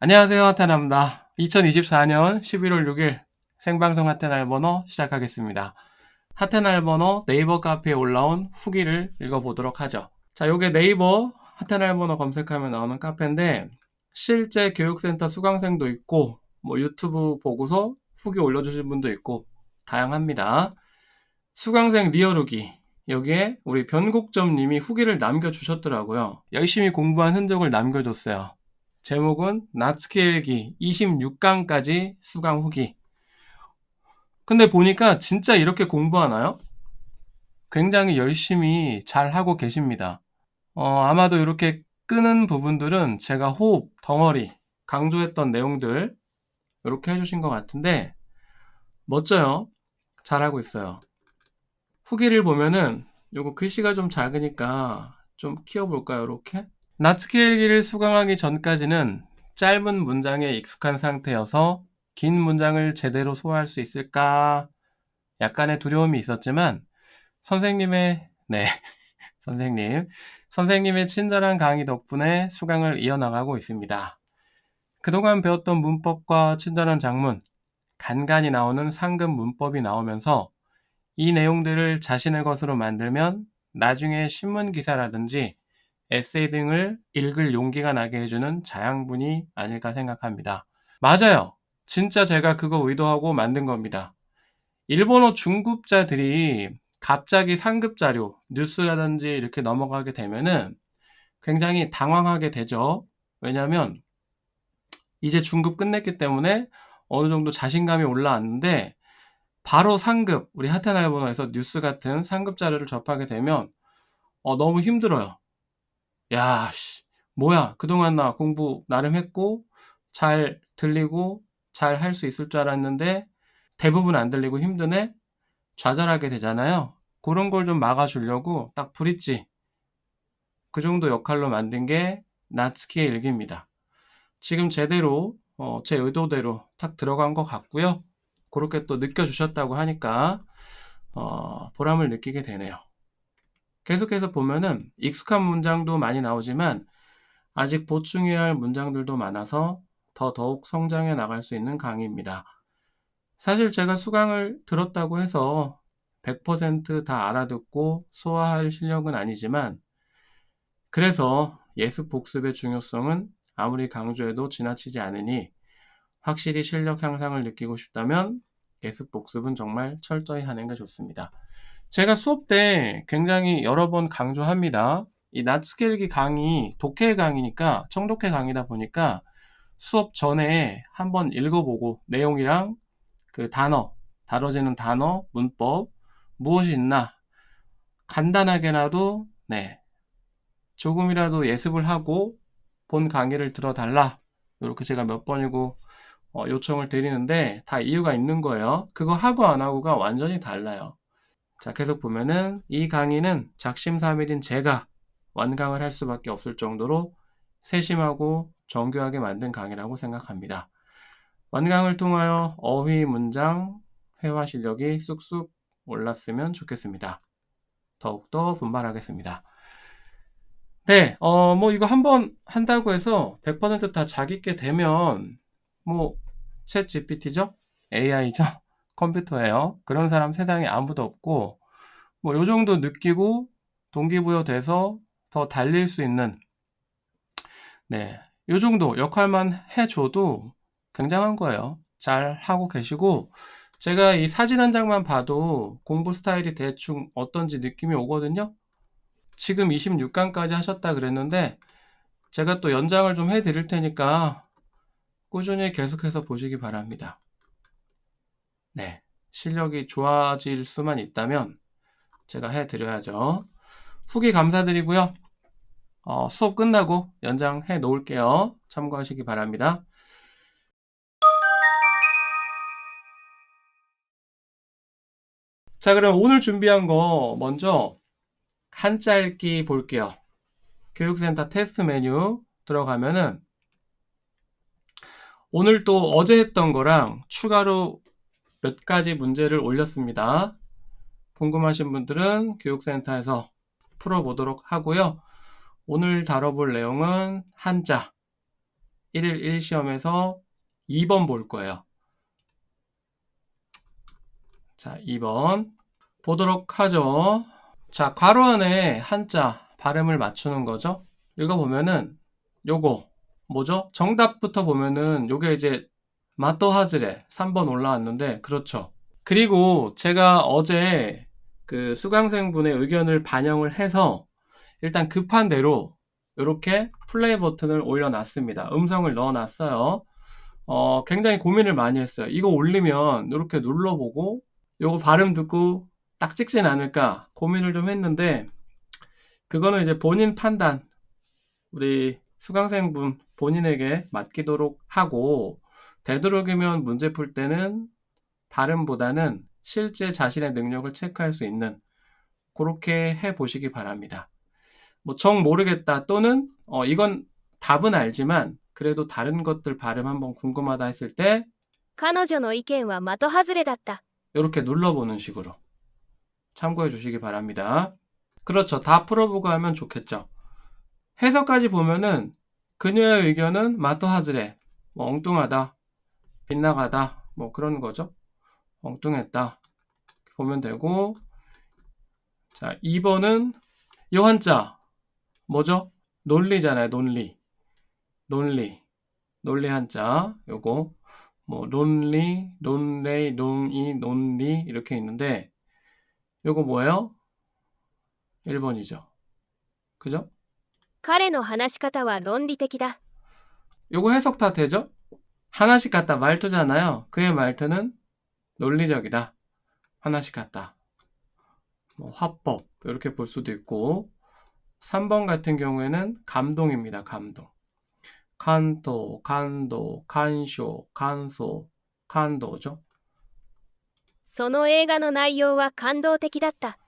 안녕하세요. 하테나입니다. 2024년 11월 6일 생방송 하테나를 번호 시작하겠습니다. 하테나를 번호 네이버 카페에 올라온 후기를 읽어보도록 하죠. 자, 요게 네이버 하테나를 번호 검색하면 나오는 카페인데 실제 교육센터 수강생도 있고 뭐 유튜브 보고서 후기 올려주신 분도 있고 다양합니다. 수강생 리얼 후기 여기에 우리 변곡점님이 후기를 남겨주셨더라고요. 열심히 공부한 흔적을 남겨줬어요. 제목은 나츠키일기 26강까지 수강 후기. 근데 보니까 진짜 이렇게 공부하나요? 굉장히 열심히 잘 하고 계십니다. 아마도 이렇게 끄는 부분들은 제가 호흡, 덩어리, 강조했던 내용들 이렇게 해주신 것 같은데 멋져요. 잘하고 있어요. 후기를 보면은 요거 글씨가 좀 작으니까 좀 키워볼까요? 이렇게 나츠키일기를 수강하기 전까지는 짧은 문장에 익숙한 상태여서 긴 문장을 제대로 소화할 수 있을까 약간의 두려움이 있었지만 선생님의 네 선생님의 친절한 강의 덕분에 수강을 이어나가고 있습니다. 그동안 배웠던 문법과 친절한 작문, 간간히 나오는 상급 문법이 나오면서 이 내용들을 자신의 것으로 만들면 나중에 신문 기사라든지 에세이 등을 읽을 용기가 나게 해주는 자양분이 아닐까 생각합니다. 맞아요. 진짜 제가 그거 의도하고 만든 겁니다. 일본어 중급자들이 갑자기 상급 자료, 뉴스라든지 이렇게 넘어가게 되면은 굉장히 당황하게 되죠. 왜냐하면 이제 중급 끝냈기 때문에 어느 정도 자신감이 올라왔는데 바로 상급, 우리 하테나 일본어에서 뉴스 같은 상급 자료를 접하게 되면 너무 힘들어요. 야, 씨, 뭐야. 그동안 나 공부 나름 했고, 잘 들리고, 잘 할 수 있을 줄 알았는데, 대부분 안 들리고 힘드네? 좌절하게 되잖아요. 그런 걸 좀 막아주려고 딱 브릿지, 그 정도 역할로 만든 게 나츠키의 일기입니다. 지금 제대로, 제 의도대로 탁 들어간 것 같고요. 그렇게 또 느껴주셨다고 하니까, 보람을 느끼게 되네요. 계속해서 보면은 익숙한 문장도 많이 나오지만, 아직 보충해야 할 문장들도 많아서 더욱 성장해 나갈 수 있는 강의입니다. 사실 제가 수강을 들었다고 해서 100%다 알아듣고 소화할 실력은 아니지만 그래서 예습 복습의 중요성은 아무리 강조해도 지나치지 않으니 확실히 실력 향상을 느끼고 싶다면 예습 복습은 정말 철저히 하는 게 좋습니다. 제가 수업 때 굉장히 여러 번 강조합니다. 이 나츠케일기 강의, 독해 강의니까, 청독해 강의다 보니까 수업 전에 한번 읽어보고 내용이랑 그 단어, 다뤄지는 단어, 문법, 무엇이 있나 간단하게라도 조금이라도 예습을 하고 본 강의를 들어달라. 이렇게 제가 몇 번이고 요청을 드리는데 다 이유가 있는 거예요. 그거 하고 안 하고가 완전히 달라요. 자, 계속 보면은 이 강의는 작심삼일인 제가 완강을 할 수밖에 없을 정도로 세심하고 정교하게 만든 강의라고 생각합니다. 완강을 통하여 어휘, 문장, 회화 실력이 쑥쑥 올랐으면 좋겠습니다. 더욱더 분발하겠습니다. 네, 뭐 이거 한번 한다고 해서 100%다 자기께 되면 뭐 챗 GPT죠? AI죠? 컴퓨터예요. 그런 사람 세상에 아무도 없고 뭐 요 정도 느끼고 동기부여 돼서 더 달릴 수 있는 요 정도 역할만 해줘도 굉장한 거예요. 잘 하고 계시고 제가 이 사진 한 장만 봐도 공부 스타일이 대충 어떤지 느낌이 오거든요. 지금 26강까지 하셨다 그랬는데 제가 또 연장을 좀 해드릴 테니까 꾸준히 계속해서 보시기 바랍니다. 네, 실력이 좋아질 수만 있다면 제가 해드려야죠. 후기 감사드리고요. 수업 끝나고 연장해 놓을게요. 참고하시기 바랍니다. 자, 그럼 오늘 준비한 거 먼저 한자 읽기 볼게요. 교육센터 테스트 메뉴 들어가면은 오늘 또 어제 했던 거랑 추가로 몇 가지 문제를 올렸습니다. 궁금하신 분들은 교육센터에서 풀어보도록 하고요. 오늘 다뤄볼 내용은 한자, 1일 1시험에서 2번 볼 거예요. 자, 2번 보도록 하죠. 자, 괄호 안에 한자 발음을 맞추는 거죠. 읽어보면은 요거 뭐죠? 정답부터 보면은 요게 이제 마또 하즈레 3번 올라왔는데 그렇죠. 그리고 제가 어제 그 수강생분의 의견을 반영을 해서 일단 급한 대로 이렇게 플레이 버튼을 올려놨습니다. 음성을 넣어놨어요. 굉장히 고민을 많이 했어요. 이거 올리면 이렇게 눌러보고 요거 발음 듣고 딱 찍진 않을까 고민을 좀 했는데 그거는 이제 본인 판단, 우리 수강생분 본인에게 맡기도록 하고 되도록이면 문제 풀 때는 발음보다는 실제 자신의 능력을 체크할 수 있는 그렇게 해보시기 바랍니다. 뭐 정 모르겠다 또는 이건 답은 알지만 그래도 다른 것들 발음 한번 궁금하다 했을 때 彼女の意見は的外れだった。 이렇게 눌러보는 식으로 참고해 주시기 바랍니다. 그렇죠. 다 풀어보고 하면 좋겠죠. 해석까지 보면은 그녀의 의견은 마토 하즈레, 뭐 엉뚱하다, 빗나가다, 뭐 그런 거죠. 엉뚱했다 보면 되고, 자 2번은 요 한자 뭐죠? 논리잖아요. 논리 한자 요거 뭐 논리, 논레이, 논이, 논리 이렇게 있는데 요거 뭐예요? 1번이죠. 그죠? 彼の話し方は論理的だ。 요거 해석 다 되죠? 하나씩 같다 말투잖아요. 그의 말투는 논리적이다. 하나씩 같다. 뭐 화법 이렇게 볼 수도 있고 3번 같은 경우에는 감동입니다. 감동. 칸도, 간도, 간쇼, 간소, 간도죠. その映画の内容は感動的だった。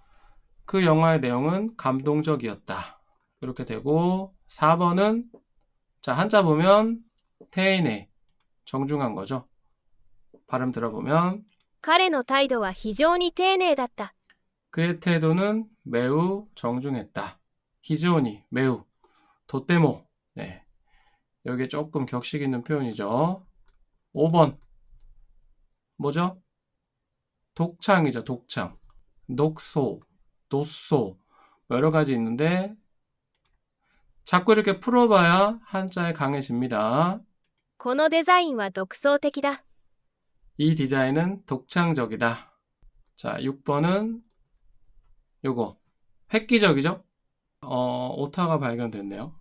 그 영화의 내용은 감동적이었다. 이렇게 되고 4번은 자 한자 보면 테이네 정중한 거죠. 발음 들어보면 彼の態度は非常に丁寧だった。 그의 태도는 매우 정중했다. 히즈오니 매우 도떼모 네 여기 조금 격식 있는 표현이죠. 5번 뭐죠? 독창이죠. 독창 녹소 노소 여러 가지 있는데 자꾸 이렇게 풀어봐야 한자에 강해집니다. このデザインは独創的だ。 이 디자인은 독창적이다. 자 6번은 요거 획기적이죠? 오타가 발견됐네요.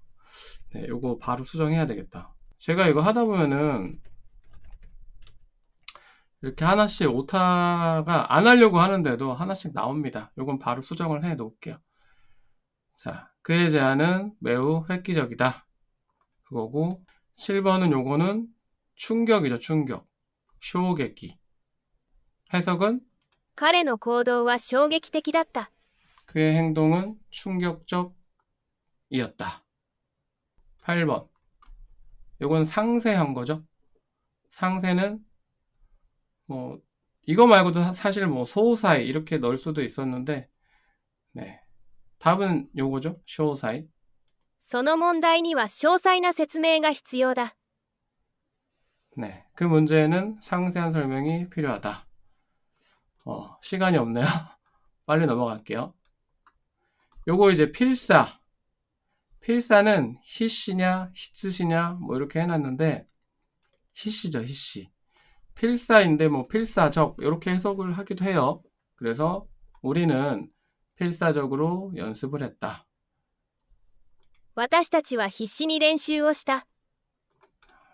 네, 요거 바로 수정해야 되겠다. 제가 이거 하다 보면은 이렇게 하나씩 오타가 안 하려고 하는데도 하나씩 나옵니다. 요건 바로 수정을 해 놓을게요. 자, 그의 제안은 매우 획기적이다. 그거고 7번은 요거는 충격이죠. 충격. 쇼게기. 해석은 彼の行動は衝撃的だった。 그의 행동은 충격적이었다. 8번. 요건 상세한 거죠. 상세는 뭐 이거 말고도 사실 뭐 소사이 이렇게 넣을 수도 있었는데 네. 답은 요거죠. 쇼사이. その問題には詳細な説明が必要だ。 네. 그 문제에는 상세한 설명이 필요하다. 시간이 없네요. 빨리 넘어갈게요. 요거 이제 필사. 필사는 히시냐, 히츠시냐 뭐 이렇게 해놨는데 히시죠, 히시. 필사인데 뭐 필사적 이렇게 해석을 하기도 해요. 그래서 우리는 필사적으로 연습을 했다. 私たちは必死に練習をした。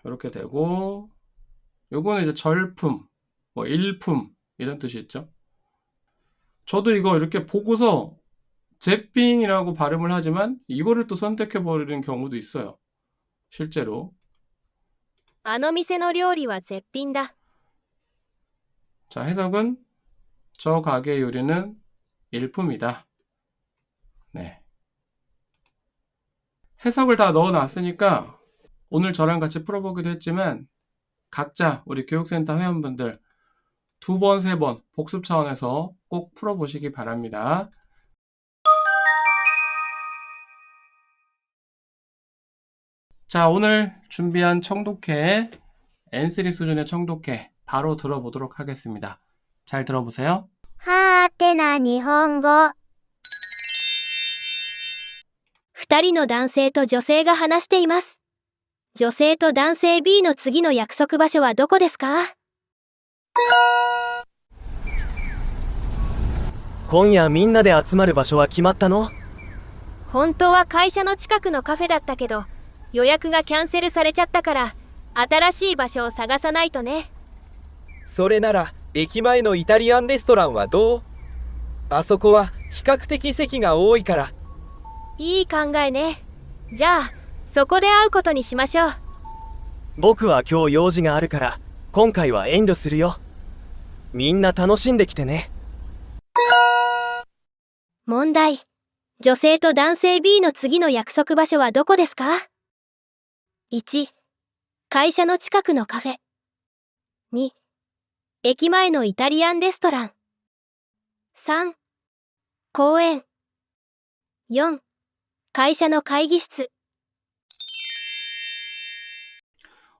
이렇게 되고 요거는 이제 절품, 뭐 일품 이런 뜻이 있죠. 저도 이거 이렇게 보고서 제삥이라고 발음을 하지만 이거를 또 선택해 버리는 경우도 있어요. 실제로. あの店の料理は絶品だ。 자, 해석은 저 가게 요리는 일품이다. 네. 해석을 다 넣어 놨으니까 오늘 저랑 같이 풀어보기도 했지만 각자 우리 교육센터 회원분들 2번, 3번 복습 차원에서 꼭 풀어보시기 바랍니다. 자, 오늘 준비한 청독회, N3 수준의 청독회 바로 들어보도록 하겠습니다. 잘 들어보세요. はーてな日本語。二人の男性と女性が話しています。女性と男性 B の次の約束場所はどこですか？今夜みんなで集まる場所は決まったの？本当は会社の近くのカフェだったけど、予約がキャンセルされちゃったから、新しい場所を探さないとね。それなら駅前のイタリアンレストランはどう？あそこは比較的席が多いから。いい考えね。じゃあ、そこで会うことにしましょう。僕は今日用事があるから今回は遠慮するよ。みんな楽しんできてね。問題。女性と男性 B の次の約束場所はどこですか？ 1. 会社の近くのカフェ。2. 駅前のイタリアンレストラン。3. 公園。4. 会社の会議室。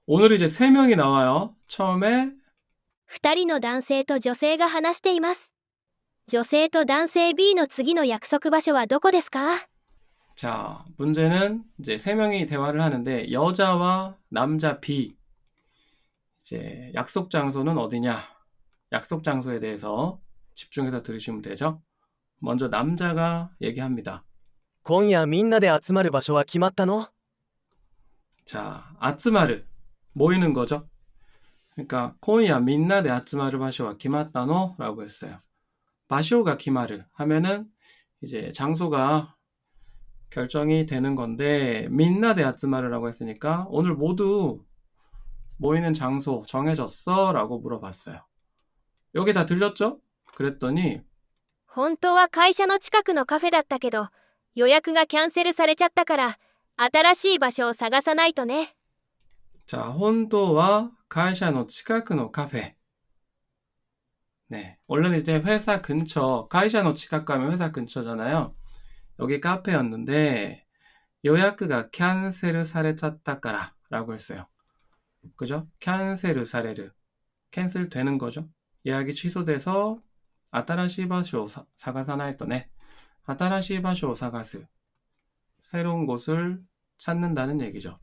오늘 이제 3명이 나와요. 처음에 2人の男性と女性が話しています。女性と男性 B の次の約束場所はどこですか？ 자, 문제는 이제 3명이 대화를 하는데 여자와 남자 B 이제 약속 장소는 어디냐? 약속 장소에 대해서 집중해서 들으시면 되죠. 먼저 남자가 얘기합니다. 今夜みんなで集まる場所は決まったの？ 자, 아츠마르 모이는 거죠. 그러니까 코이야 민나데 아츠마르 바쇼와 기마타노라고 했어요. 바쇼가 기마르 하면은 이제 장소가 결정이 되는 건데 민나데 아츠마르라고 했으니까 오늘 모두 모이는 장소 정해졌어? 라고 물어봤어요. 여기 다 들렸죠? 그랬더니 本当は会社の近くのカフェだったけど、予約がキャンセルされちゃったから、新しい場所を探さないとね。 자, 혼도와 가이샤노 치카크노 카페. 네, 원래는 이제 회사 근처, 가이샤노 치카크 하면 회사 근처잖아요. 여기 카페였는데 요약가 캔셀 사레 짰다까라 라고 했어요. 그죠? 캔셀 사레르. 캔슬 되는 거죠. 예약이 취소돼서 아타라시 바쇼 사가사나 했더네. 아타라시 바쇼 사가스. 새로운 곳을 찾는다는 얘기죠.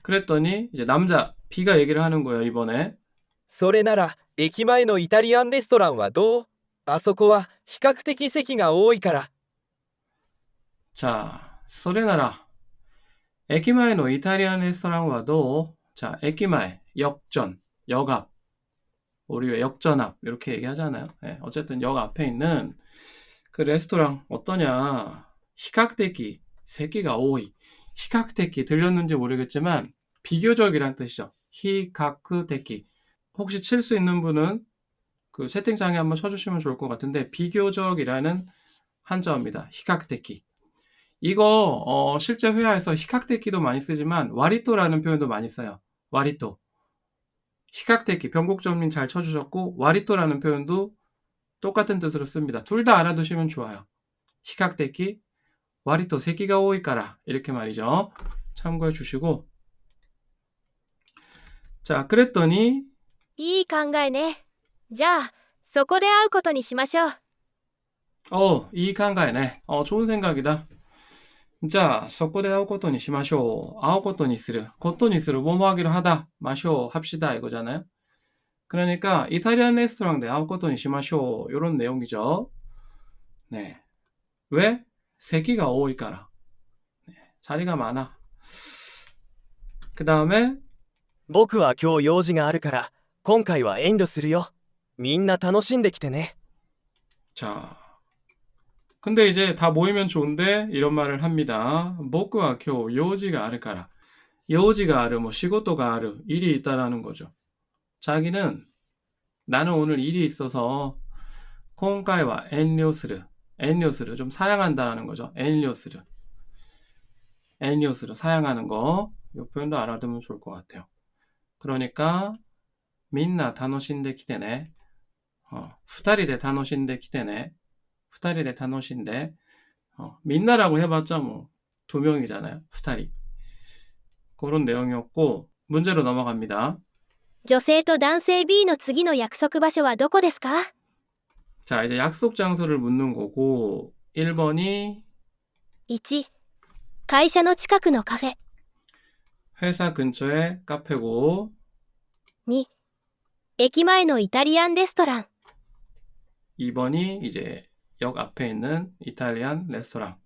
그랬더니 이제 남자 B가 얘기를 하는 거예요, 이번에. それなら駅前のイタリアンレストランはどう？あそこは比較的席が多いから。 자, 소레나라. 에키마에노 이탈리안 레스토랑 와도 자, 에키마에 역전, 역 앞. 우리 왜 역전 앞 이렇게 얘기하잖아요. 네, 어쨌든 역 앞에 있는 그 레스토랑 어떠냐? 히카쿠테키, 세끼가 오이. 히카쿠테키 들렸는지 모르겠지만 비교적이란 뜻이죠. 히카쿠테키. 혹시 칠 수 있는 분은 그 채팅창에 한번 쳐주시면 좋을 것 같은데 비교적이라는 한자어입니다. 히카쿠테키. 이거 실제 회화에서 히카쿠테키도 많이 쓰지만 와리또라는 표현도 많이 써요. 와리또. 히카쿠테키 변곡점님 잘 쳐주셨고 와리또라는 표현도 똑같은 뜻으로 씁니다. 둘 다 알아두시면 좋아요. 히카쿠테키, 와리또 새끼가 오이까라 이렇게 말이죠. 참고해 주시고 자, 그랬더니 いい考えね。じゃあ、そこで会うことにしましょう。 이익한가이네. 좋은 생각이다. 자, 서코데 아오코토니 시마쇼. 아오코토니 스르. 코토니 스르 뭐뭐 하기로 하다. 마쇼 합시다 이거잖아요. 그러니까 이탈리안 레스토랑데 아오코토니 시마쇼. 요런 내용이죠. 네. 왜? 세끼가 오이까라. 네. 자리가 많아. 그 다음에 僕は今日用事があるから今回は遠慮するよ。みんな楽しんできてね。 자, 근데 이제 다 모이면 좋은데 이런 말을 합니다. 보쿠와 교 요지가 아르까라. 요지가 아르, 뭐 시고토가 아르, 일이 있다라는 거죠. 자기는 나는 오늘 일이 있어서 콩가이와 엔료스르, 엔료스르 좀 사양한다라는 거죠. 엔료스르, 엔료스르 사양하는 거. 이 표현도 알아두면 좋을 것 같아요. 그러니까 민나 다노신데 기대네. 2人で 다노신데 기대네. 2人で 다노신데 민나라고 해봤자 뭐 2명이잖아요. 2人. 그런 내용이었고 문제로 넘어갑니다. 女性と男性 B の次の約束場所はどこですか？ 자, 이제 약속 장소를 묻는 거고 1번이 1、会社の近くのカフェ。 회사 근처의 카페고 2、駅前のイタリアンレストラン。 2번이 이제 역 앞에 있는 이탈리안 레스토랑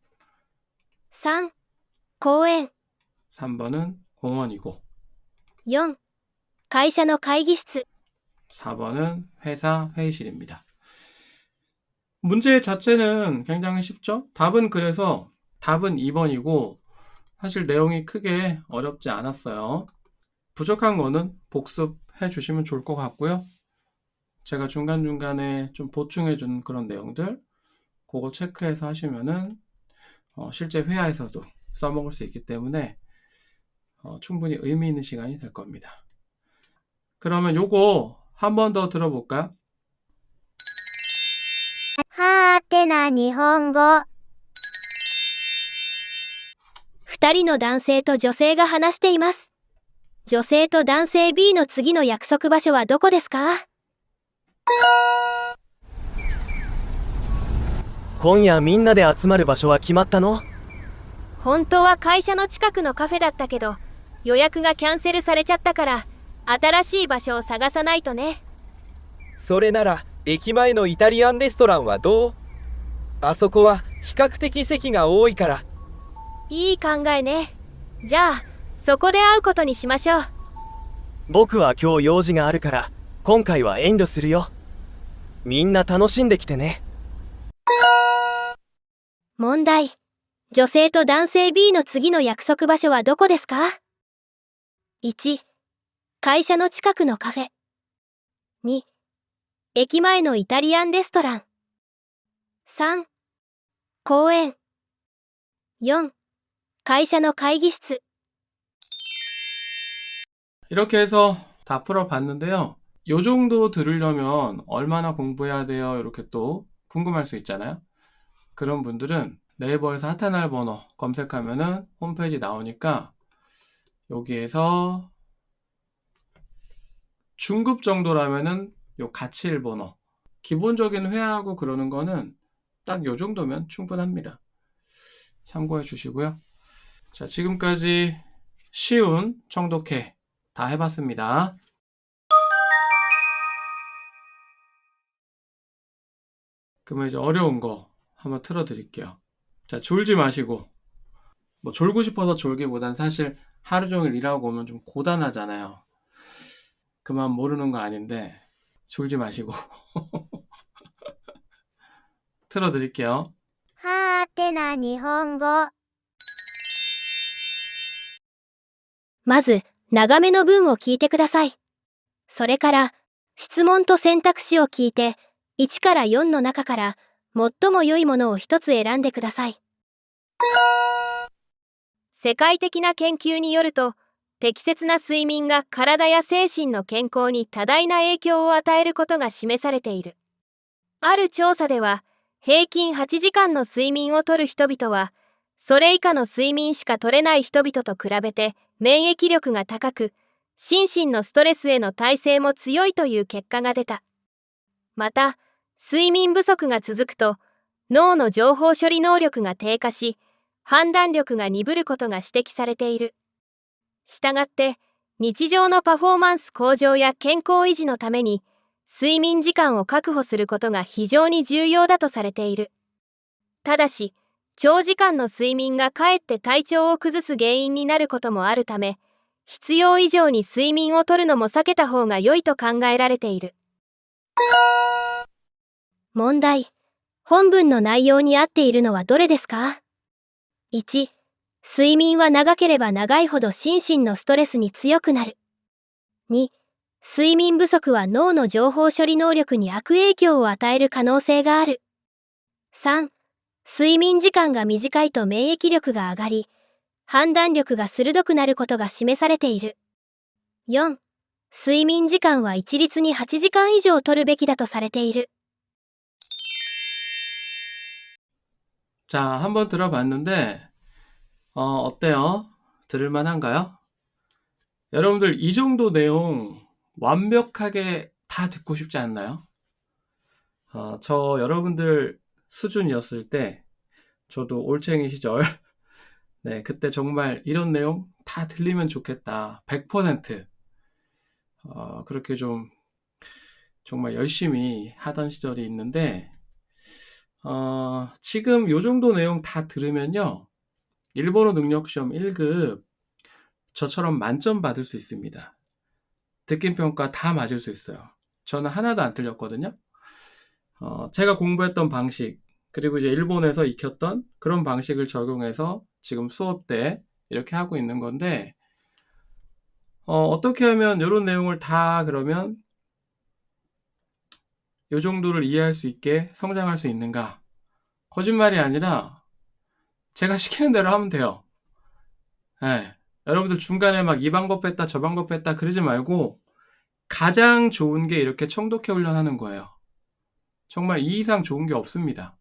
3、公園。 3번은 공원이고 4、会社の会議室。 4번은 회사 회의실입니다. 문제 자체는 굉장히 쉽죠? 답은 그래서 답은 2번이고 사실 내용이 크게 어렵지 않았어요. 부족한 거는 복습해 주시면 좋을 것 같고요. 제가 중간중간에 좀 보충해 준 그런 내용들 그거 체크해서 하시면은 실제 회화에서도 써먹을 수 있기 때문에 충분히 의미 있는 시간이 될 겁니다. 그러면 요거 한 번 더 들어볼까요? はーてな日本語。二人の男性と女性が話しています。女性と男性 B の次の約束場所はどこですか？今夜みんなで集まる場所は決まったの？本当は会社の近くのカフェだったけど、予約がキャンセルされちゃったから、新しい場所を探さないとね。それなら駅前のイタリアンレストランはどう？あそこは比較的席が多いから。いい考えね。じゃあ、そこで会うことにしましょう。僕は今日用事があるから今回は遠慮するよ。みんな楽しんできてね。問題。女性と男性 B の次の約束場所はどこですか？ 1、会社の近くのカフェ。2、駅前のイタリアンレストラン。3、公園。4、会社の会議室。 이렇게 해서 다 풀어봤는데요. 요 정도 들으려면 얼마나 공부해야 돼요? 이렇게 또 궁금할 수 있잖아요. 그런 분들은 네이버에서 핫한 번호 검색하면은 홈페이지 나오니까 여기에서 중급 정도라면은 요 가치일 번호 기본적인 회화하고 그러는 거는 딱 요 정도면 충분합니다. 참고해 주시고요. 자, 지금까지 쉬운 청독해 다 해봤습니다. 그러면 이제 어려운 거 한번 틀어드릴게요. 자, 졸지 마시고 뭐 졸고 싶어서 졸기보단 사실 하루 종일 일하고 오면 좀 고단하잖아요. 그만 모르는 거 아닌데 졸지 마시고 틀어드릴게요. はーてな日本語。まず、長めの文を聞いてください。それから、質問と選択肢を聞いて、1から4の中から、最も良いものを一つ選んでください。世界的な研究によると、適切な睡眠が体や精神の健康に多大な影響を与えることが示されている。ある調査では、平均8時間の睡眠をとる人々は、それ以下の睡眠しか取れない人々と比べて免疫力が高く、心身のストレスへの耐性も強いという結果が出た。また、睡眠不足が続くと、脳の情報処理能力が低下し、判断力が鈍ることが指摘されている。したがって、日常のパフォーマンス向上や健康維持のために、睡眠時間を確保することが非常に重要だとされている。ただし、長時間の睡眠がかえって体調を崩す原因になることもあるため、必要以上に睡眠をとるのも避けた方が良いと考えられている。問題。本文の内容に合っているのはどれですか？ 1、睡眠は長ければ長いほど心身のストレスに強くなる。2、睡眠不足は脳の情報処理能力に悪影響を与える可能性がある。3、睡眠時間が短いと免疫力が上がり、判断力が鋭くなることが示されている。4、睡眠時間は一律に8時間以上取るべきだとされている。 자, 한번 들어봤는데 어때요? 들을만한가요? 여러분들 이 정도 내용 완벽하게 다 듣고 싶지 않나요? 저 여러분들 수준이었을 때 저도 올챙이 시절 네, 그때 정말 이런 내용 다 들리면 좋겠다. 100% 그렇게 좀 정말 열심히 하던 시절이 있는데 지금 요 정도 내용 다 들으면요. 일본어 능력 시험 1급 저처럼 만점 받을 수 있습니다. 듣기 평가 다 맞을 수 있어요. 저는 하나도 안 틀렸거든요. 제가 공부했던 방식, 그리고 이제 일본에서 익혔던 그런 방식을 적용해서 지금 수업 때 이렇게 하고 있는 건데, 어떻게 하면 이런 내용을 다 그러면 이 정도를 이해할 수 있게 성장할 수 있는가? 거짓말이 아니라 제가 시키는 대로 하면 돼요. 예. 여러분들 중간에 막 이 방법 뺐다, 저 방법 뺐다 그러지 말고 가장 좋은 게 이렇게 청독해 훈련하는 거예요. 정말 이 이상 좋은 게 없습니다.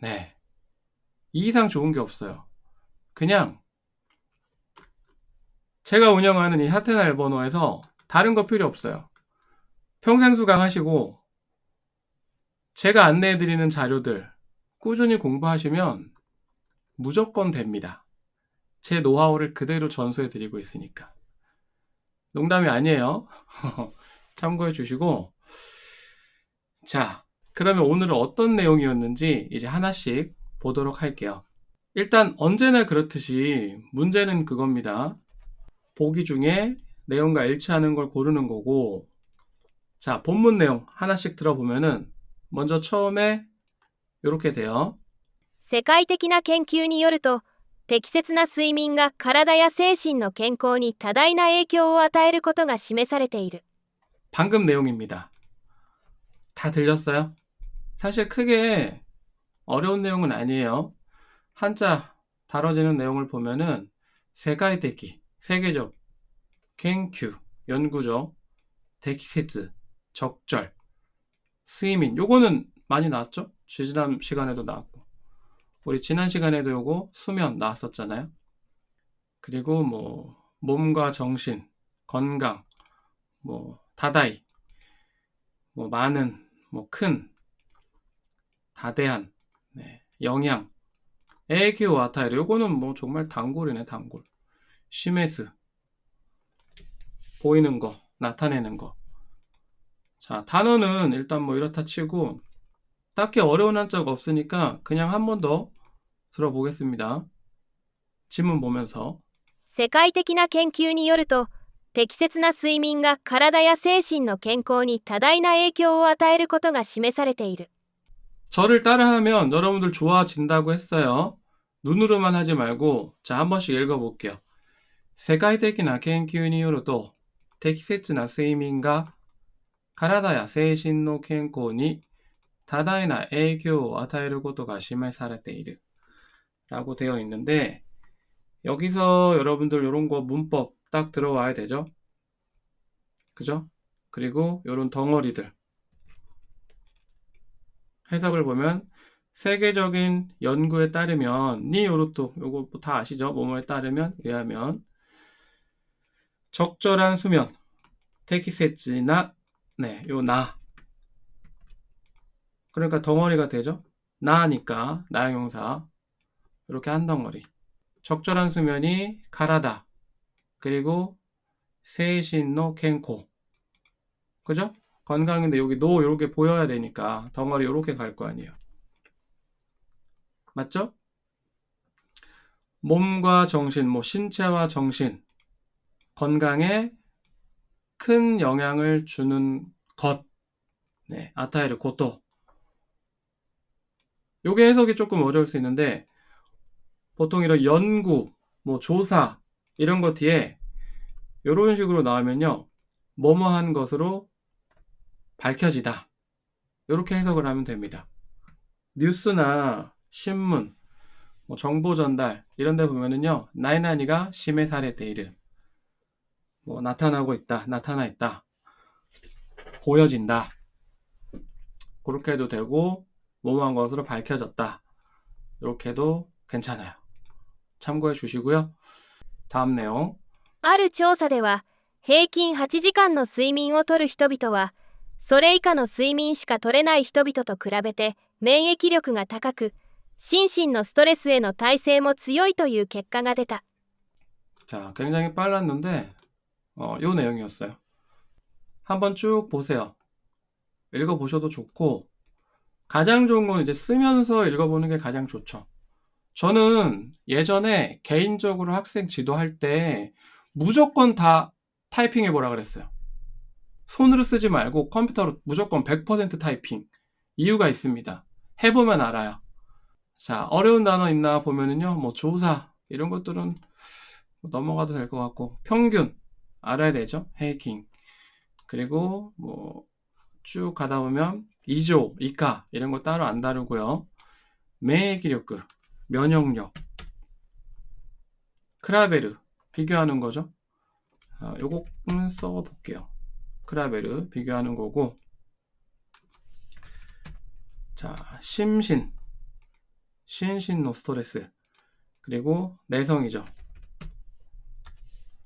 네. 이 이상 좋은 게 없어요. 그냥 제가 운영하는 이 하테나 일본어에서 다른 거 필요 없어요. 평생 수강하시고 제가 안내해드리는 자료들 꾸준히 공부하시면 무조건 됩니다. 제 노하우를 그대로 전수해드리고 있으니까. 농담이 아니에요. 참고해 주시고. 자, 그러면 오늘은 어떤 내용이었는지 이제 하나씩 보도록 할게요. 일단 언제나 그렇듯이 문제는 그겁니다. 보기 중에 내용과 일치하는 걸 고르는 거고, 자, 본문 내용 하나씩 들어보면은 먼저 처음에 이렇게 돼요. 世界的な研究によると、適切な睡眠が体や精神の健康に多大な影響を与えることが示されている。 방금 내용입니다. 다 들렸어요? 사실 크게 어려운 내용은 아니에요. 한자 다뤄지는 내용을 보면은 세가이데키, 세계적, 研究, 연구죠. 데키세츠, 적절, 스이민, 요거는 많이 나왔죠? 지난 시간에도 나왔고 우리 지난 시간에도 요거 수면 나왔었잖아요. 그리고 뭐 몸과 정신, 건강, 뭐 다다이, 뭐 많은, 뭐 큰, 다대한, 네, 영양, 에이키오 와타이르 요거는 뭐 정말 단골이네 단골. 시메스, 보이는 거, 나타내는 거. 자, 단어는 일단 뭐 이렇다 치고 딱히 어려운 한자가 없으니까 그냥 한 번 더 들어보겠습니다. 지문 보면서. 世界的な研究によると、適切な睡眠が体や精神の健康に多大な影響を与えることが示されている。 저를 따라하면 여러분들 좋아진다고 했어요. 눈으로만 하지 말고 자, 한 번씩 읽어볼게요. 世界的な研究によると適切な睡眠が体や精神の健康に多大な影響を与えることが示されている라고 되어 있는데 여기서 여러분들 요런 거 문법 딱 들어와야 되죠. 그죠? 그리고 요런 덩어리들 해석을 보면 세계적인 연구에 따르면 니 요로또 요거 다 아시죠? 뭐뭐에 따르면 의하면 적절한 수면 테키세츠나 네, 요 나 그러니까 덩어리가 되죠? 나니까 나형용사 이렇게 한 덩어리 적절한 수면이 가라다 그리고 세이신노 켄코 그죠? 건강인데 여기 노 이렇게 보여야 되니까 덩어리 이렇게 갈 거 아니에요. 맞죠? 몸과 정신, 뭐 신체와 정신, 건강에 큰 영향을 주는 것, 네, 아타이르 고토. 요게 해석이 조금 어려울 수 있는데 보통 이런 연구, 뭐 조사 이런 것 뒤에 이런 식으로 나오면요, 뭐뭐한 것으로 밝혀지다. 이렇게 해석을 하면 됩니다. 뉴스나 신문, 뭐 정보 전달 이런 데 보면은요, 나이나니가 심해 사례테이르 뭐 나타나고 있다, 나타나 있다, 보여진다. 그렇게 해도 되고 뭐뭐한 것으로 밝혀졌다. 이렇게 해도 괜찮아요. 참고해 주시고요. 다음 내용. ある調査では、平均8時間の睡眠をとる人々は、それ以下の睡眠しか取れない人々と比べて免疫力が高く、心身のストレスへの耐性も強いという結果が出た。 자, 굉장히 빨랐는데 요 내용이었어요. 한번 쭉 보세요. 읽어보셔도 좋고, 가장 좋은 건 이제 쓰면서 읽어보는 게 가장 좋죠. 저는 예전에 개인적으로 학생 지도할 때 무조건 다 타이핑해보라 그랬어요. 손으로 쓰지 말고 컴퓨터로 무조건 100% 타이핑. 이유가 있습니다. 해보면 알아요. 자, 어려운 단어 있나 보면은요, 뭐 조사 이런 것들은 넘어가도 될 것 같고, 평균 알아야 되죠. 헤이킹. 그리고 뭐 쭉 가다 보면 2조, 이카 이런 거 따로 안 다루고요.免疫力, 면역력, 크라베르 비교하는 거죠. 요거는 써볼게요. 크라베르 비교하는 거고, 자, 심신, 신신노 스트레스, 그리고 내성이죠.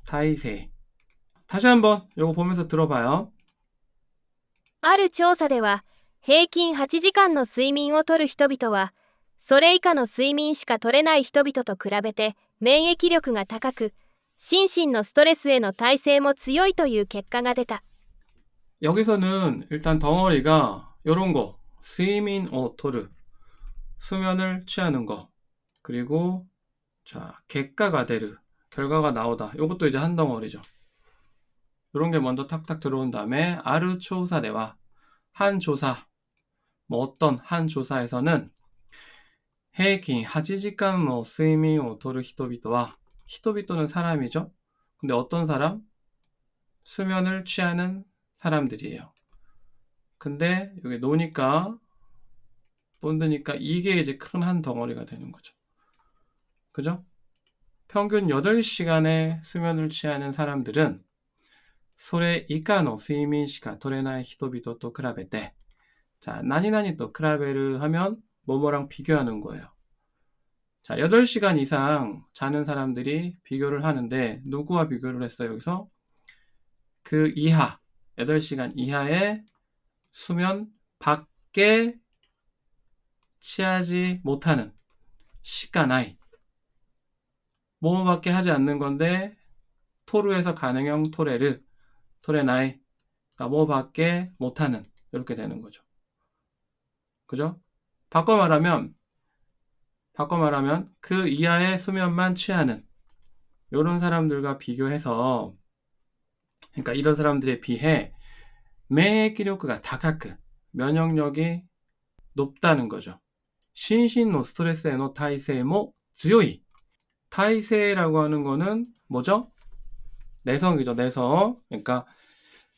타이세. 다시 한번 요거 보면서 들어봐요. ある調査では、平均8時間の睡眠をとる人々は、それ以下の睡眠しか取れない人々と比べて免疫力が高く、心身のストレスへの耐性も強いという結果が出た。 여기서는 일단 덩어리가 요런 거, 스이민 오토르, 수면을 취하는 거, 그리고 자, 객가가 데르, 결과가 나오다. 요것도 이제 한 덩어리죠. 요런 게 먼저 탁탁 들어온 다음에 아르 조사대와 한 조사, 뭐 어떤 한 조사에서는 헤이킨 8시간睡眠をとる 히토비토와, 히토비토는 사람이죠. 근데 어떤 사람? 수면을 취하는 사람들이에요. 근데 여기 노니까 본드니까 이게 이제 큰 한 덩어리가 되는 거죠. 그죠? 평균 8시간의 수면을 취하는 사람들은 それ以下の睡眠しか取れない人々と比べて, 자, 나니나니 또 比べる 하면 뭐뭐랑 비교하는 거예요. 자, 8시간 이상 자는 사람들이 비교를 하는데 누구와 비교를 했어요? 여기서 그 이하, 8시간 이하의 수면 밖에 취하지 못하는 시가나이, 뭐뭐밖에 하지 않는 건데 토르에서 가능형 토레르, 토레나이, 그러니까 뭐밖에 못하는, 이렇게 되는 거죠. 그죠? 바꿔 말하면 그 이하의 수면만 취하는 이런 사람들과 비교해서, 그러니까 이런 사람들에 비해免疫力가 다카크, 면역력이 높다는 거죠. 신신노 스트레스에노 타이세모 즈요이. 타이세라고 하는 거는 뭐죠? 내성이죠, 내성. 그러니까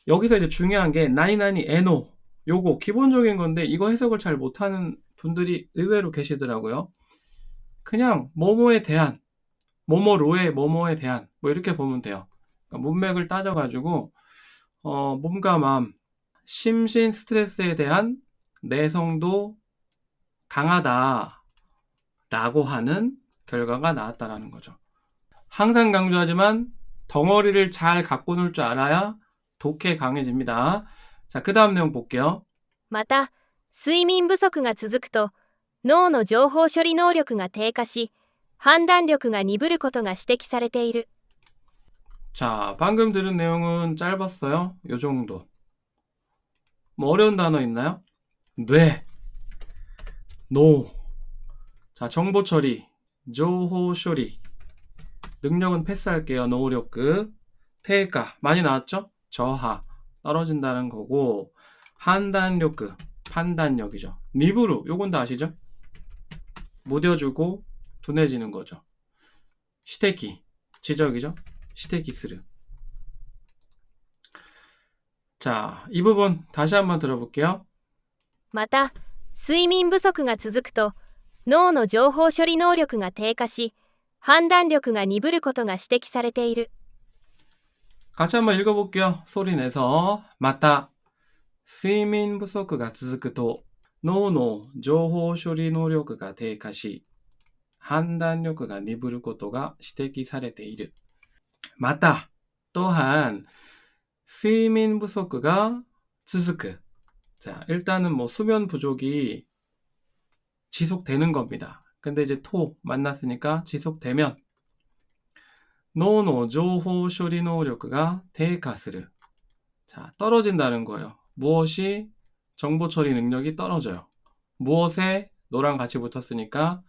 여기서 이제 중요한 게 나이나니 에노, 요거 기본적인 건데 이거 해석을 잘 못하는 분들이 의외로 계시더라고요. 그냥 뭐뭐에 대한, 뭐뭐로의 뭐뭐에 대한, 뭐 이렇게 보면 돼요. 그러니까 문맥을 따져가지고 몸과 마음, 심신 스트레스에 대한 내성도 강하다 라고 하는 결과가 나왔다라는 거죠. 항상 강조하지만 덩어리를 잘 갖고 놀 줄 알아야 독해 강해집니다. 자, 그 다음 내용 볼게요. また、睡眠不足が続くと、脳の情報処理能力が低下し、判断力が鈍ることが指摘されている。 자, 방금 들은 내용은 짧았어요. 요 정도. 뭐 어려운 단어 있나요? 뇌, 노. 자, 정보 처리, 조호処理. 능력은 패스할게요. 노력급. 태가 많이 나왔죠? 저하, 떨어진다는 거고, 판단력, 판단력이죠. 니부루, 요건 다 아시죠? 무뎌주고 둔해지는 거죠. 시테키, 지적이죠? 시테키스르. 자, 이 부분 다시 한번 들어볼게요. また、睡眠不足が続くと、脳の情報処理能力が低下し、判断力が鈍ることが指摘されている。 같이 한번 읽어볼게요. 소리 내서. 맞다. 睡眠不足が続くと脳の情報処理能力が低下し判断力が鈍ることが指摘されている。 맞다. 또한 수면 부족가 続く. 자, 일단은 뭐 수면 부족이 지속되는 겁니다. 근데 이제 토 만났으니까 지속되면 노의 정보 처리 능력가 低下する. 자, 떨어진다는 거예요. 무엇이 정보 처리 능력이 떨어져요. 무엇에 노랑 같이 붙었으니까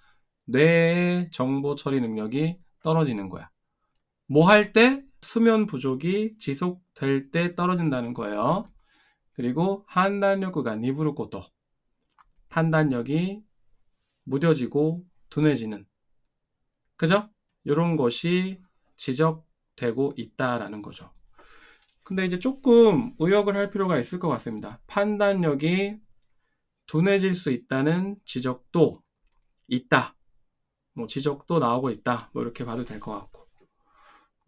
뇌의 정보 처리 능력이 떨어지는 거야. 뭐 할 때? 수면 부족이 지속될 때 떨어진다는 거예요. 그리고 판단력가鈍ること. 판단력이 무뎌지고 둔해지는. 그죠? 이런 것이 지적되고 있다라는 거죠. 근데 이제 조금 의역을 할 필요가 있을 것 같습니다. 판단력이 둔해질 수 있다는 지적도 있다. 뭐 지적도 나오고 있다. 뭐 이렇게 봐도 될 것 같고.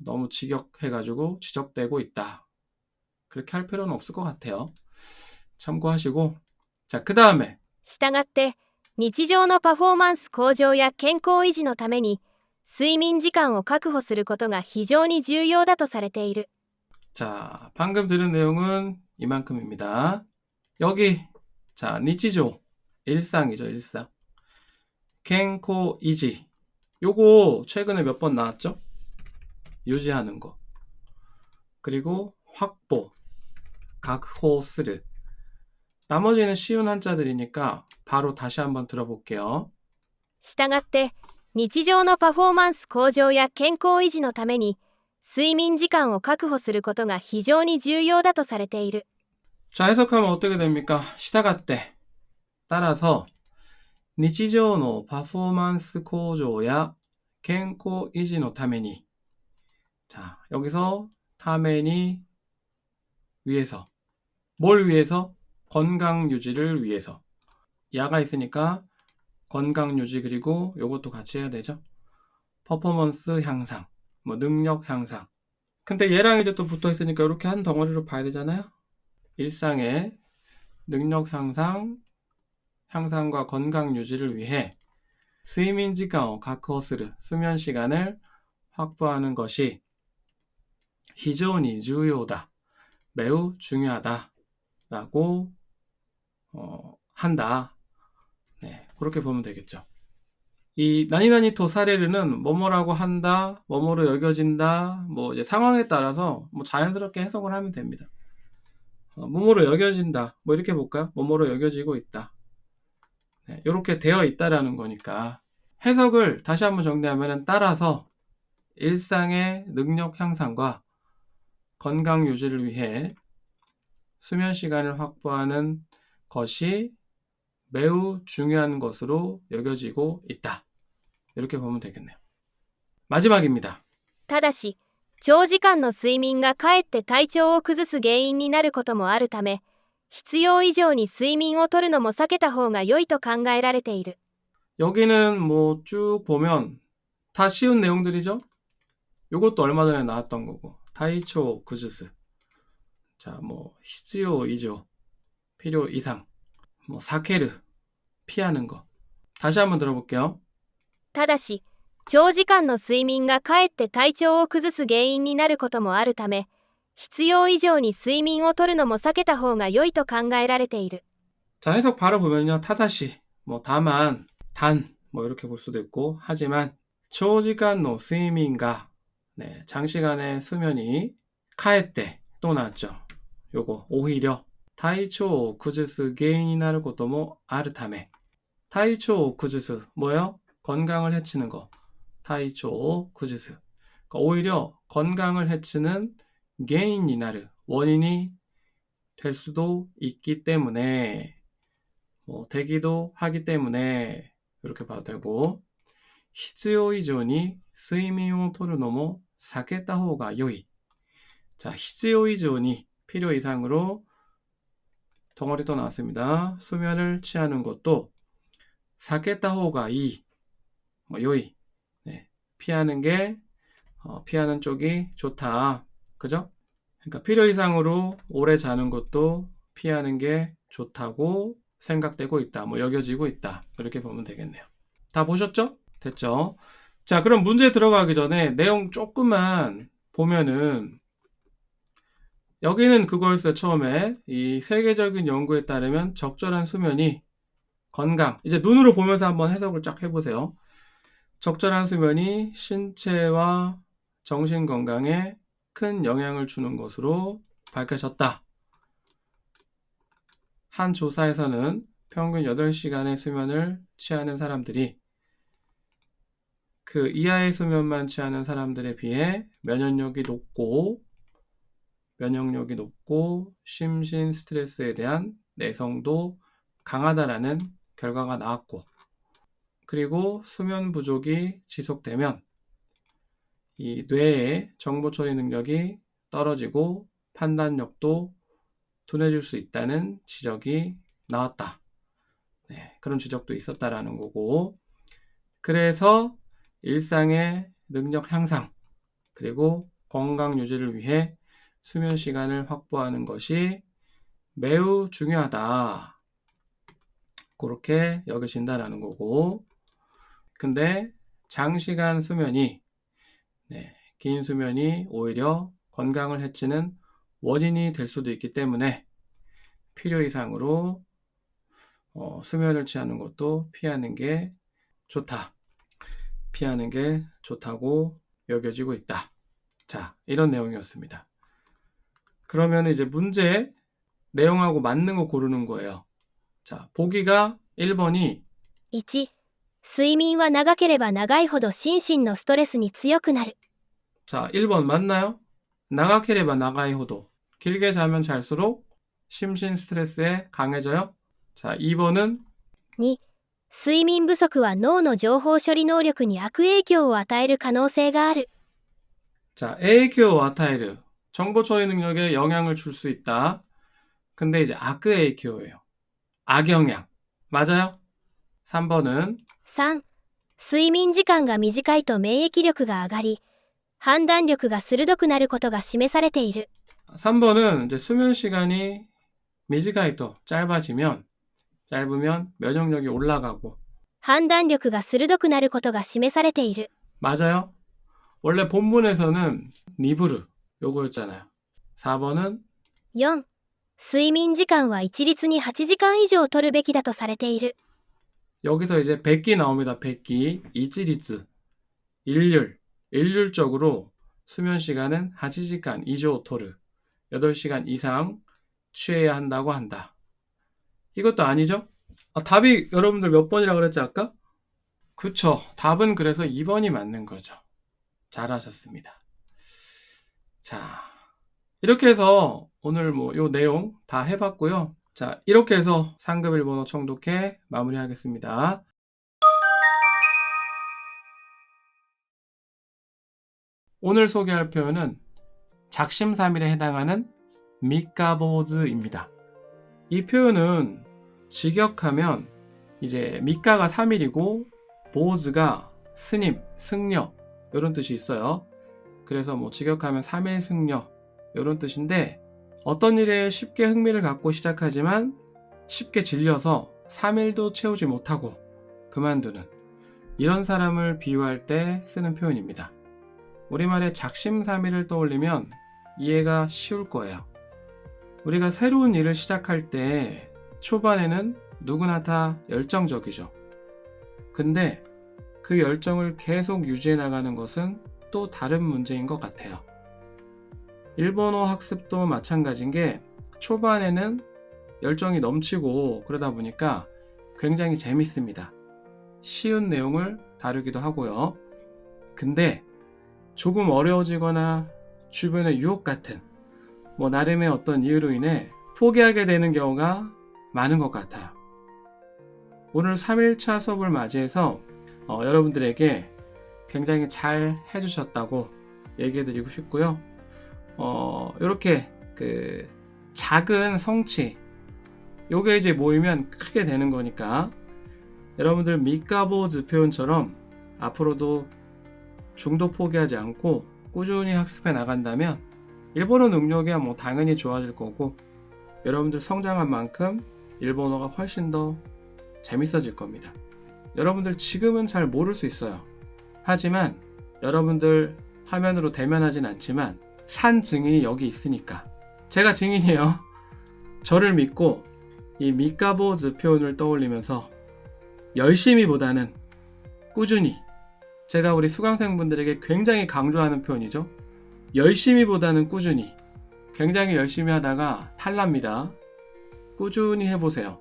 너무 직역해가지고 지적되고 있다. 그렇게 할 필요는 없을 것 같아요. 참고하시고. 자, 그 다음에 したがって日常のパフォーマンス向上や健康維持のために睡眠時間を確保することが非常に重要だとされている。 자, 방금 들은 내용은 이만큼입니다. 여기 자, 니치조 일상이죠, 일상. 켄코 이지. 요거 최근에 몇 번 나왔죠? 유지하는 거. 그리고 확보, 각호스르. 나머지는 쉬운 한자들이니까 바로 다시 한번 들어볼게요. したがって日常のパフォーマンス向上や健康維持のために睡眠時間を確保することが非常に重要だとされている。 자, 해석하면 어떻게 됩니까? 시다가때 따라서 니치조의 퍼포먼스向上야健康 維持の ために. 자, 여기서 타메니 위해서. 뭘 위해서? 건강 유지를 위해서. 야가 있으니까 건강 유지 그리고 요것도 같이 해야 되죠. 퍼포먼스 향상, 뭐 능력 향상. 근데 얘랑 이제 또 붙어 있으니까 이렇게 한 덩어리로 봐야 되잖아요. 일상의 능력 향상, 향상과 건강 유지를 위해 수면 시간을 확보하는 수면 시간을 확보하는 것이 非常に重要だ. 매우 중요하다라고 한다. 네, 그렇게 보면 되겠죠. 이 나니나니토 사레르는 뭐뭐라고 한다, 뭐뭐로 여겨진다, 뭐 이제 상황에 따라서 뭐 자연스럽게 해석을 하면 됩니다. 뭐뭐로 여겨진다, 뭐 이렇게 볼까요? 뭐뭐로 여겨지고 있다. 네, 이렇게 되어 있다라는 거니까 해석을 다시 한번 정리하면 따라서 일상의 능력 향상과 건강 유지를 위해 수면 시간을 확보하는 것이 매우 중요한 것으로 여겨지고 있다. 이렇게 보면 되겠네요. 마지막입니다. ただし長時間の睡眠がかえって体調を崩す原因になることもあるため必要以上に睡眠をとるのも避けた方が良いと考えられている。 여기는 뭐 쭉 보면 다 쉬운 내용들이죠. 요것도 얼마 전에 나왔던 거고 타이초 구주스. 자, 뭐 히츠요 이죠. 필요 이상. 뭐 사케르 피하는 거. 다시 한번 들어볼게요. ただし長時間の睡眠がかえって体調を崩す原因になることもあるため必要以上に睡眠をとるのも避けた方が良いと考えられている。 자, 해석 바로 보면요. 타다시 뭐 다만 단 뭐 이렇게 볼 수도 있고 하지만長時間の 睡眠가 네, 장시간의 수면이 카에때 또 나왔죠. 요거 오히려 타이초 구주스 게인이 나를 것도 뭐 아르타메. 타이초 구주스 뭐예요? 건강을 해치는 거. 타이초 구주스. 그러니까 오히려 건강을 해치는 게인이 나를 원인이 될 수도 있기 때문에 뭐 되기도 하기 때문에 이렇게 봐도 되고 必要以上に睡眠をとるのも避けた方が良い. 자, 必要以上に 필요 이상으로 덩어리 또 나왔습니다. 수면을 취하는 것도 避けた方がいい. 뭐 요이. 네, 피하는 게 피하는 쪽이 좋다. 그죠? 그러니까 필요 이상으로 오래 자는 것도 피하는 게 좋다고 생각되고 있다. 뭐 여겨지고 있다. 이렇게 보면 되겠네요. 다 보셨죠? 됐죠? 자, 그럼 문제 들어가기 전에 내용 조금만 보면은 여기는 그거였어요. 처음에 이 세계적인 연구에 따르면 적절한 수면이 건강, 이제 눈으로 보면서 한번 해석을 쫙 해보세요. 적절한 수면이 신체와 정신 건강에 큰 영향을 주는 것으로 밝혀졌다. 한 조사에서는 평균 8시간의 수면을 취하는 사람들이 그 이하의 수면만 취하는 사람들에 비해 면역력이 높고 심신 스트레스에 대한 내성도 강하다라는 결과가 나왔고, 그리고 수면 부족이 지속되면 이 뇌의 정보 처리 능력이 떨어지고 판단력도 둔해질 수 있다는 지적이 나왔다. 네, 그런 지적도 있었다라는 거고, 그래서 일상의 능력 향상 그리고 건강 유지를 위해 수면 시간을 확보하는 것이 매우 중요하다. 그렇게 여겨진다라는 거고, 근데 장시간 수면이 긴 수면이 오히려 건강을 해치는 원인이 될 수도 있기 때문에 필요 이상으로 수면을 취하는 것도 피하는 게 좋다. 피하는 게 좋다고 여겨지고 있다. 자, 이런 내용이었습니다. 그러면 이제 문제 내용하고 맞는 거 고르는 거예요. 자, 보기가 1번이 1、睡眠は長ければ長いほど心身のストレスに強くなる。 자, 1번 맞나요? 나가케레바 나가이 호도. 길게 자면 잘수록 심신 스트레스에 강해져요. 자, 2번은 2、睡眠不足は脳の情報処理能力に悪影響を与える可能性がある。 자, 에이큐 와타이르. 정보 처리 능력에 영향을 줄 수 있다. 근데 이제 아크 에이큐예요. 악영향. 맞아요? 3번은 3、睡眠時間が短いと免疫力が上がり、判断力が鋭くなることが示されている。 3번은 이제 수면 시간이 미지가이토 짧으면 면역력이 올라가고 判断力が鋭くなることが示されている。 맞아요? 원래 본문에서는 니브르 요거였잖아요. 4번은 4、睡眠時間は一律に8時間以上取るべきだとされている。 여기서 이제 백기 나옵니다. 백기 이치리츠 일률적으로 수면 시간은 8시간 이조 토르 8시간 이상 취해야 한다고 한다. 이것도 아니죠? 답이 여러분들 몇 번이라고 그랬지 아까? 그쵸. 답은 그래서 2번이 맞는 거죠. 잘하셨습니다. 자, 이렇게 해서 오늘 요 내용 다 해봤고요. 자, 이렇게 해서 상급 일본어 청독회 마무리하겠습니다. 오늘 소개할 표현은 작심삼일에 해당하는 미카보즈입니다. 이 표현은 직역하면 이제 미카가 3일이고 보즈가 스님, 승려 이런 뜻이 있어요. 그래서 뭐 직역하면 3일 승려 이런 뜻인데, 어떤 일에 쉽게 흥미를 갖고 시작하지만 쉽게 질려서 3일도 채우지 못하고 그만두는 이런 사람을 비유할 때 쓰는 표현입니다. 우리말에 작심삼일을 떠올리면 이해가 쉬울 거예요. 우리가 새로운 일을 시작할 때 초반에는 누구나 다 열정적이죠. 근데 그 열정을 계속 유지해 나가는 것은 또 다른 문제인 것 같아요. 일본어 학습도 마찬가지인 게 초반에는 열정이 넘치고 그러다 보니까 굉장히 재밌습니다. 쉬운 내용을 다루기도 하고요. 근데 조금 어려워지거나 주변의 유혹 같은 나름의 어떤 이유로 인해 포기하게 되는 경우가 많은 것 같아요. 오늘 3일차 수업을 맞이해서 여러분들에게 굉장히 잘 해주셨다고 얘기해드리고 싶고요. 이렇게 그 작은 성취 요게 이제 모이면 크게 되는 거니까 여러분들 미카보즈 표현처럼 앞으로도 중도 포기하지 않고 꾸준히 학습해 나간다면 일본어 능력이 당연히 좋아질 거고 여러분들 성장한 만큼 일본어가 훨씬 더 재밌어질 겁니다. 여러분들 지금은 잘 모를 수 있어요. 하지만 여러분들 화면으로 대면하진 않지만 산 증인이 여기 있으니까 제가 증인이에요. 저를 믿고 이 미카보즈 표현을 떠올리면서 열심히보다는 꾸준히, 제가 우리 수강생분들에게 굉장히 강조하는 표현이죠. 열심히보다는 꾸준히. 굉장히 열심히 하다가 탈납니다. 꾸준히 해보세요.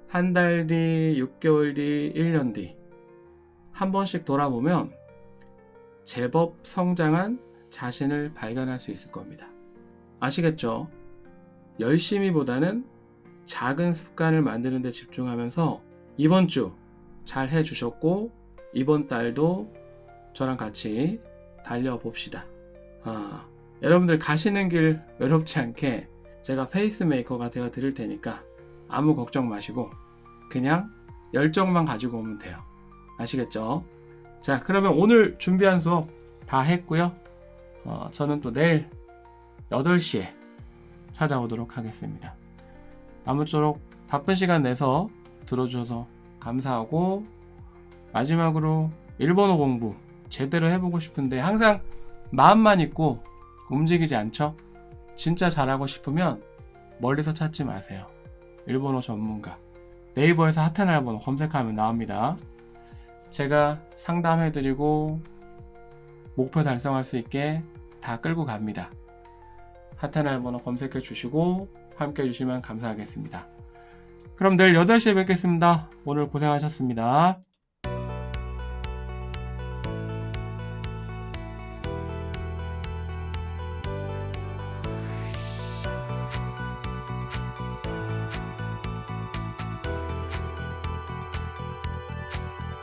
한 달 뒤, 6개월 뒤, 1년 뒤 한 번씩 돌아보면 제법 성장한 자신을 발견할 수 있을 겁니다. 아시겠죠? 열심히보다는 작은 습관을 만드는 데 집중하면서 이번 주 잘 해주셨고 이번 달도 저랑 같이 달려봅시다. 여러분들 가시는 길 외롭지 않게 제가 페이스메이커가 되어 드릴 테니까 아무 걱정 마시고 그냥 열정만 가지고 오면 돼요. 아시겠죠? 자, 그러면 오늘 준비한 수업 다 했고요. 저는 또 내일 8시에 찾아오도록 하겠습니다. 아무쪼록 바쁜 시간 내서 들어주셔서 감사하고, 마지막으로 일본어 공부 제대로 해보고 싶은데 항상 마음만 있고 움직이지 않죠? 진짜 잘하고 싶으면 멀리서 찾지 마세요. 일본어 전문가 네이버에서 핫한 알아보는 검색하면 나옵니다. 제가 상담해드리고 목표 달성할 수 있게 다 끌고 갑니다. 핫한 알아보는 검색해 주시고 함께 해주시면 감사하겠습니다. 그럼 내일 8시에 뵙겠습니다. 오늘 고생하셨습니다.